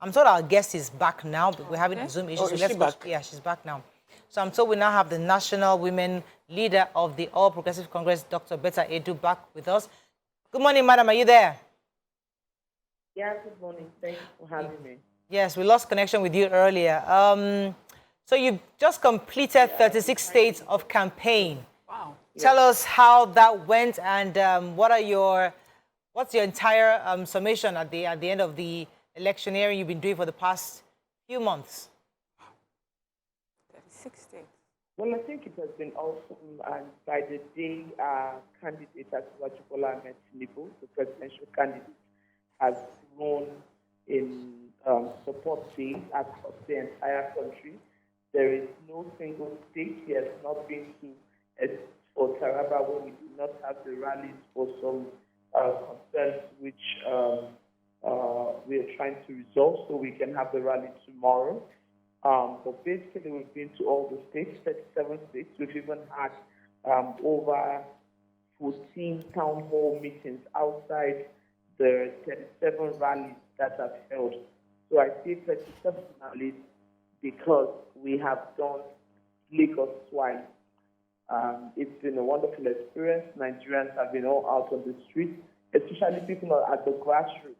I'm told our guest is back now, but we're having Zoom issues. Oh, is she back? Yeah, she's back now. So I'm told we now have the national women leader of the All Progressive Congress, Dr. Betta, back with us. Good morning, madam. Are you there? Yeah, good morning. Thank you for having me. Yes, we lost connection with you earlier. So you've just completed 36 states of campaign. Wow. Tell us how that went and what's your entire summation at the end of the electioneering you've been doing for the past few months? 36 states. Well, I think it has been awesome, and by the day candidate Asiwaju Bola Tinubu, the presidential candidate, has grown in support base across the entire country. There is no single state he has not been to, for Taraba, where we do not have the rallies for some concerns which we are trying to resolve, so we can have the rally tomorrow. But basically, we've been to all the states, 37 states. We've even had over 14 town hall meetings outside the 37 rallies that have held. So I say 37 rallies because we have done Lagos twice. It's been a wonderful experience. Nigerians have been all out on the streets, especially people at the grassroots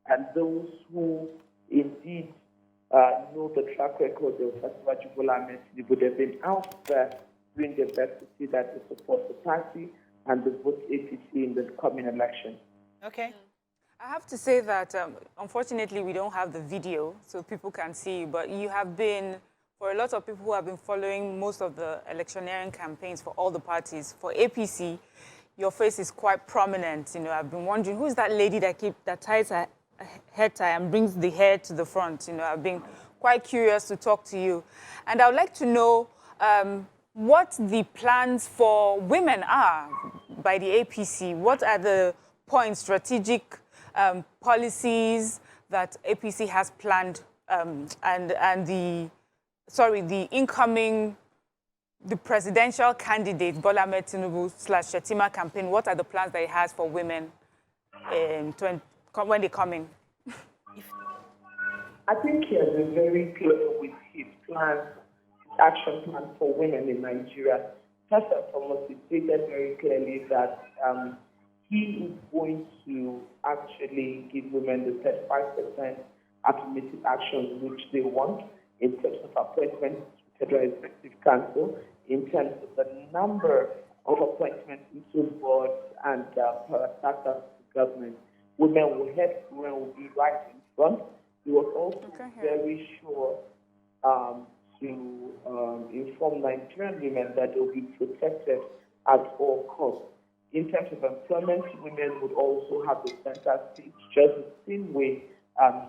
and those who indeed know the track record of Asiwaju Bola Tinubu. They've been out there doing their best to see that they support the party and they vote APC in the coming election. Okay. I have to say that, unfortunately, we don't have the video so people can see you, but you have been, for a lot of people who have been following most of the electioneering campaigns for all the parties, for APC, your face is quite prominent. You know, I've been wondering, who's that lady that ties her head tie and brings the hair to the front? You know, I've been quite curious to talk to you. And I would like to know what the plans for women are by the APC. What are the points, strategic policies that APC has planned, and the incoming, the presidential candidate, Bola Tinubu / Shetima campaign, what are the plans that he has for women when they come in? I think he has been very clear with his plans, his action plan for women in Nigeria. First and foremost, he stated very clearly that he is going to actually give women the 35% affirmative actions which they want in terms of appointments to Federal Executive Council, in terms of the number of appointments into boards and parastatals of the government. Women will be right in front. He was also very sure to inform Nigerian women that they will be protected at all costs. In terms of employment, women would also have the center stage, just the same way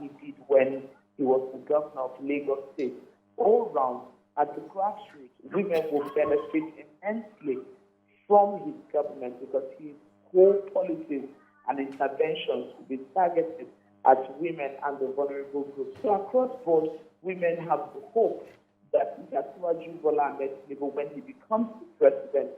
he did when he was the governor of Lagos State. All round, at the grassroots, women will benefit immensely from his government because his whole policies and interventions will be targeted at women and the vulnerable groups. So across board, women have the hope that Asiwaju Bola Tinubu, when he becomes the president,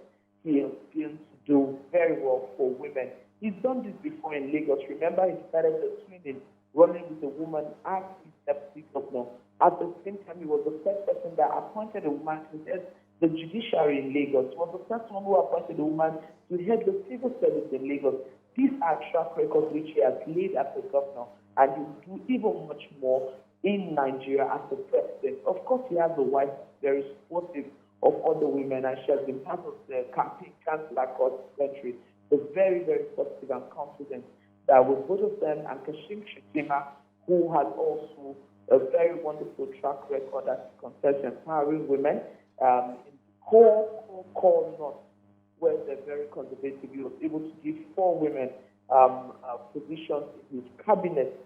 he is going to do very well for women. He's done this before in Lagos. Remember, he started the training running with a woman as his deputy governor. At the same time, he was the first person that appointed a woman to head the judiciary in Lagos. He was the first one who appointed a woman to head the civil service in Lagos. These are track records which he has laid as a governor, and he will do even much more in Nigeria as the president. Of course, he has a wife very supportive of other women, and she has been part of the campaign council across the country. So very, very positive and confident that with both of them and Kashim Shettima, who has also a very wonderful track record as concerns empowering women, in core north, where they're very conservative, he was able to give 4 women positions in his cabinet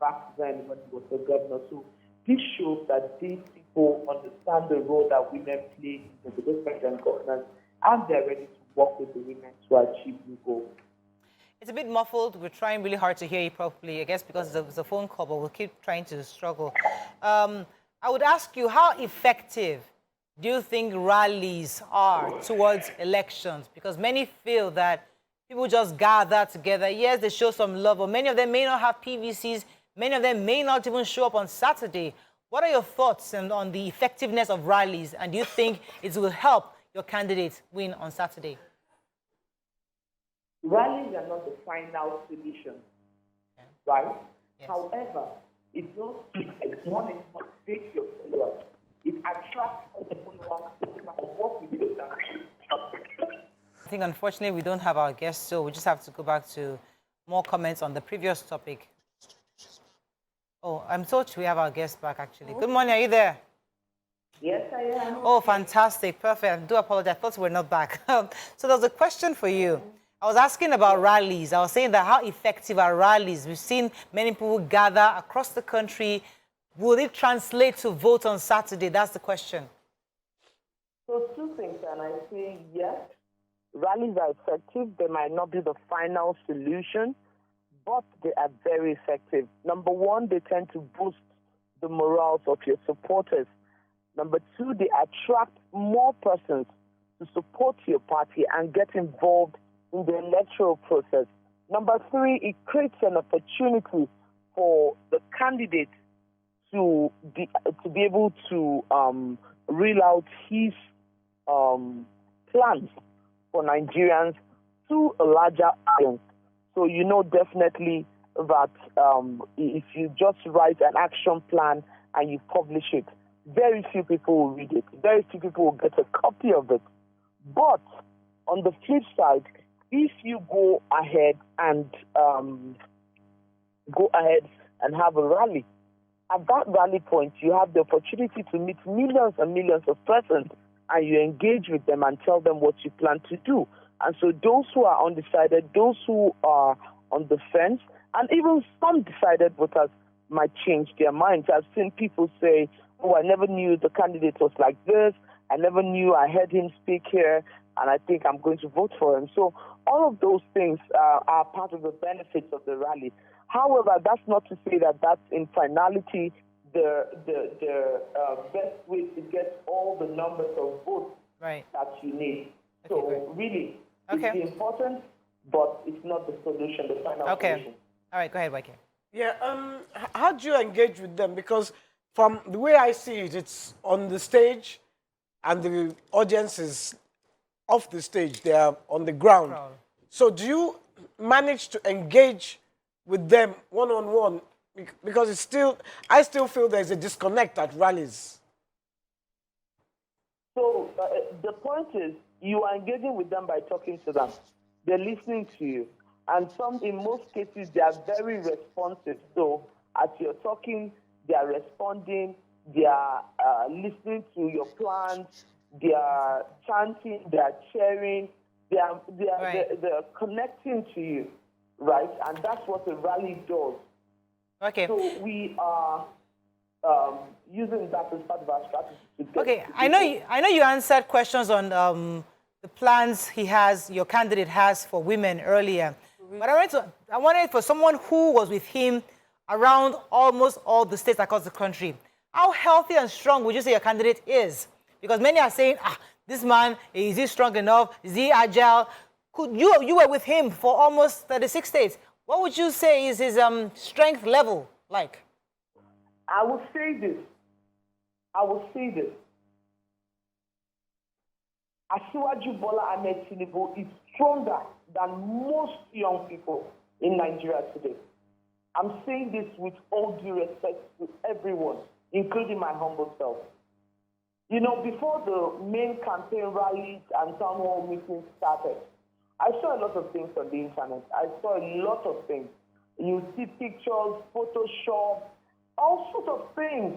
back then when he was the governor. So this shows that these people understand the role that women play in the development and governance, and they're ready to work with the women to achieve new goals. It's a bit muffled. We're trying really hard to hear you properly, I guess, because it's a phone call, but we'll keep trying to struggle. I would ask you, how effective do you think rallies are towards elections? Because many feel that people just gather together. Yes, they show some love, but many of them may not have PVCs, Many of them may not even show up on Saturday. What are your thoughts on the effectiveness of rallies, and do you think it will help your candidate win on Saturday? Rallies are not the final solution, right? Yes. However, it does it's one, it motivates your followers. It attracts the followers of what we do. I think, unfortunately, we don't have our guests, so we just have to go back to more comments on the previous topic. Oh, I'm told we have our guest back, actually. Good morning, are you there? Yes, I am. Oh, fantastic, perfect. I do apologize, I thought we were not back. So there's a question for you. I was asking about rallies. I was saying that how effective are rallies? We've seen many people gather across the country. Will it translate to vote on Saturday? That's the question. So two things, and I say yes, rallies are effective. They might not be the final solution, but they are very effective. Number one, they tend to boost the morals of your supporters. Number two, they attract more persons to support your party and get involved in the electoral process. Number three, it creates an opportunity for the candidate to be able to reel out his plans for Nigerians to a larger audience. So you know definitely that if you just write an action plan and you publish it, very few people will read it. Very few people will get a copy of it. But on the flip side, if you go ahead and have a rally, at that rally point, you have the opportunity to meet millions and millions of persons, and you engage with them and tell them what you plan to do. And so those who are undecided, those who are on the fence, and even some decided voters might change their minds. I've seen people say, oh, I never knew the candidate was like this. I never knew I heard him speak here, and I think I'm going to vote for him. So all of those things are part of the benefits of the rally. However, that's not to say that that's in finality the best way to get all the numbers of votes that you need. Okay, so great. really, it's important, but it's not the solution, the final solution. All right, go ahead, YK. Yeah, how do you engage with them? Because from the way I see it, it's on the stage and the audience is off the stage. They are on the ground. So do you manage to engage with them one-on-one? Because I still feel there's a disconnect at rallies. So the point is, you are engaging with them by talking to them. They're listening to you. And in most cases, they are very responsive. So as you're talking, they are responding, they are listening to your plans, they are chanting, they are cheering, they are connecting to you, right? And that's what a rally does. Okay. So we are using that as part of our strategy. Okay, I know you answered questions on the plans your candidate has for women earlier. But I wanted for someone who was with him around almost all the states across the country, how healthy and strong would you say your candidate is? Because many are saying, this man, is he strong enough? Is he agile? You were with him for almost 36 states. What would you say is his strength level like? I will say this. Asiwaju Bola Tinubu is stronger than most young people in Nigeria today. I'm saying this with all due respect to everyone, including my humble self. You know, before the main campaign rallies and town hall meetings started, I saw a lot of things on the internet. I saw a lot of things. You see pictures, Photoshop, all sorts of things.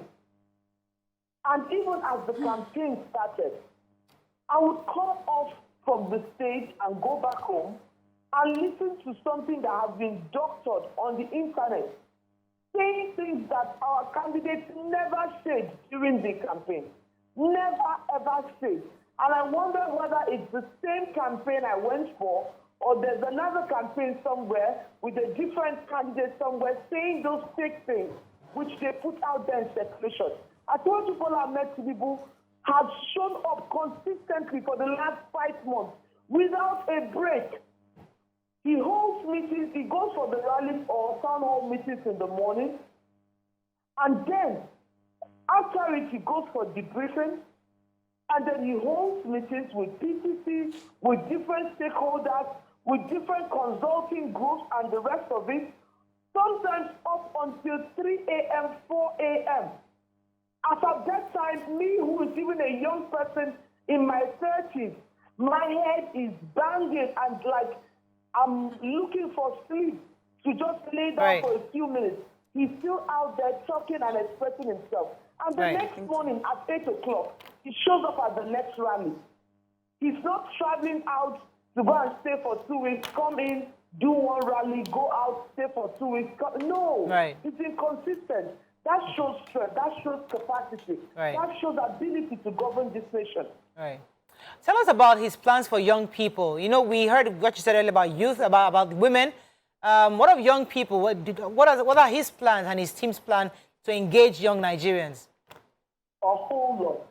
And even as the campaign started, I would come off from the stage and go back home and listen to something that has been doctored on the internet, saying things that our candidates never said during the campaign. Never, ever said. And I wonder whether it's the same campaign I went for, or there's another campaign somewhere with a different candidate somewhere saying those fake things, which they put out there in circulation. Asiwaju Bola Tinubu has shown up consistently for the last 5 months without a break. He holds meetings, he goes for the rallies or town hall meetings in the morning, And then, after it, he goes for debriefing, and then he holds meetings with PCC, with different stakeholders, with different consulting groups and the rest of it, sometimes up until 3 a.m., 4 a.m. As of that time, me, who is even a young person in my 30s, my head is banging and like I'm looking for sleep to just lay down for a few minutes. He's still out there talking and expressing himself. And the next morning at 8 o'clock, he shows up at the next rally. He's not traveling out to go and stay for 2 weeks, come in, do one rally, go out, stay for 2 weeks. No, it's inconsistent. That shows strength, that shows capacity, that shows ability to govern this nation. Tell us about his plans for young people. You know, we heard what you said earlier about youth, about women. What of young people? What are his plans and his team's plan to engage young Nigerians? A whole lot.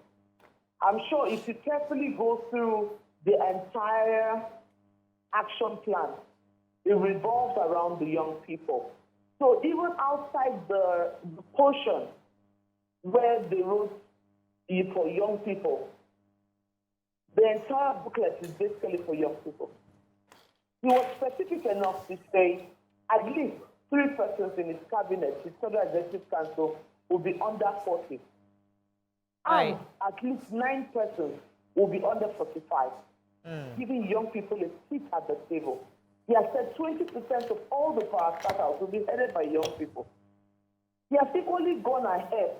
I'm sure if you carefully go through the entire action plan, it revolves around the young people. So even outside the portion where they wrote for young people, the entire booklet is basically for young people. He was specific enough to say at least 3 persons in his cabinet, his Federal Executive Council, will be under 40. And at least 9 persons will be under 45, giving young people a seat at the table. He has said 20% of all the parastatals will be headed by young people. He has equally gone ahead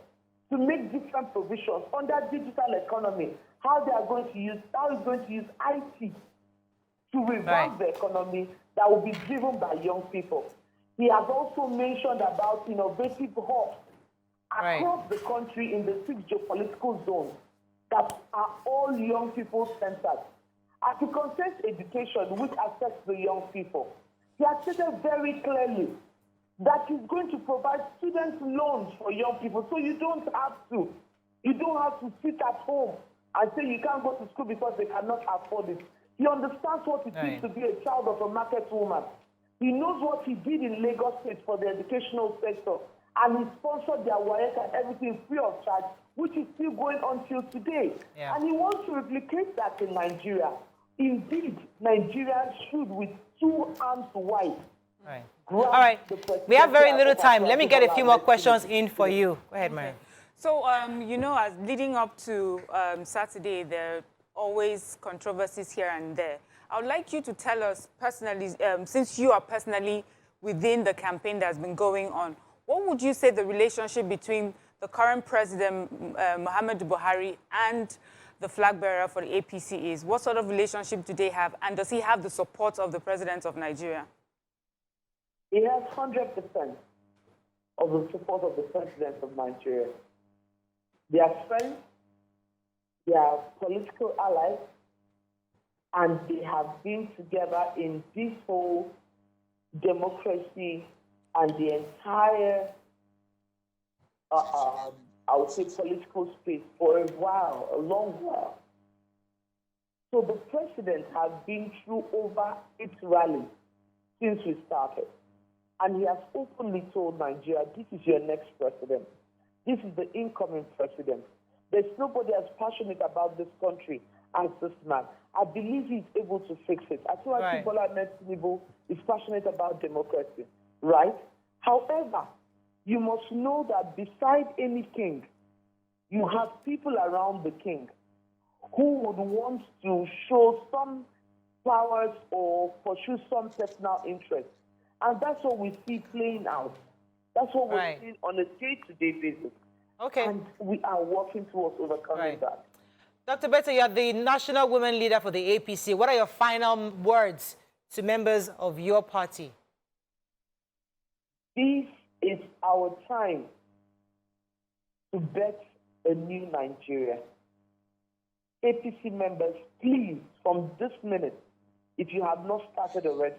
to make different provisions under digital economy, how he's going to use IT to revamp the economy that will be driven by young people. He has also mentioned about innovative hubs across the country in the 6 geopolitical zones that are all young people centered. As it concerns education, which affects the young people, he has stated very clearly that he's going to provide student loans for young people, so you don't have to sit at home and say you can't go to school because they cannot afford it. He understands what it is to be a child of a market woman. He knows what he did in Lagos State for the educational sector, and he sponsored their WAEC and everything free of charge, which is still going on till today. And he wants to replicate that in Nigeria. Indeed, Nigeria should, with 2 arms wide. All right. We have very little time. Let me get a few more questions in for you. Go ahead, Mary. So, you know, as leading up to Saturday, there are always controversies here and there. I would like you to tell us personally, since you are personally within the campaign that's been going on, what would you say the relationship between the current president, Muhammadu Buhari, and the flag bearer for the APC is? What sort of relationship do they have? And does he have the support of the president of Nigeria? He has 100% of the support of the president of Nigeria. They are friends, they are political allies, and they have been together in this whole democracy and the entire, I would say, political space for a while, a long while. So the president has been through over 8 rallies since we started. And he has openly told Nigeria, this is your next president. This is the incoming president. There's nobody as passionate about this country as this man. I believe he's able to fix it. Asiwaju Bola Tinubu is passionate about democracy, right? However, you must know that beside any king, you have people around the king who would want to show some powers or pursue some personal interest. And that's what we see playing out. That's what we're seeing on a day-to-day basis. And we are working towards overcoming that. Dr. Betta, you're the national women leader for the APC. What are your final words to members of your party? This is our time to bet a new Nigeria. APC members, please, from this minute, if you have not started already,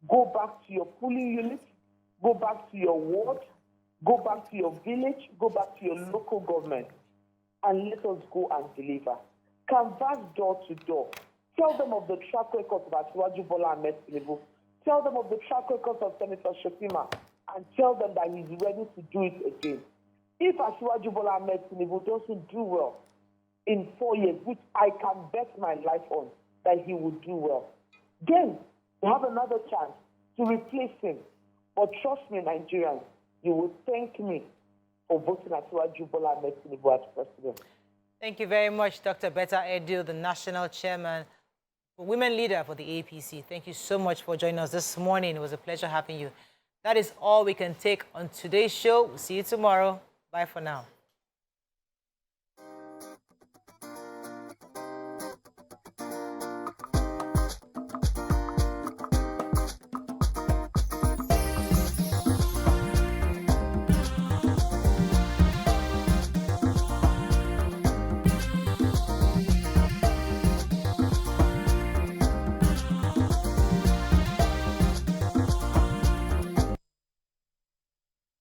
go back to your polling unit, go back to your ward, go back to your village, go back to your local government, and let us go and deliver. Canvass door to door. Tell them of the track record of Asiwaju Bola Tinubu. Tell them of the track record of Senator Shetima, and tell them that he's ready to do it again. If Asiwaju Bola Tinubu doesn't do well in 4 years, which I can bet my life on that he will do well, then you have another chance to replace him. But trust me, Nigerians, you will thank me for voting Asiwaju Bola Tinubu as president. Thank you very much, Dr. Betta Edu, the national chairman, women leader for the APC. Thank you so much for joining us this morning. It was a pleasure having you. That is all we can take on today's show. We'll see you tomorrow. Bye for now.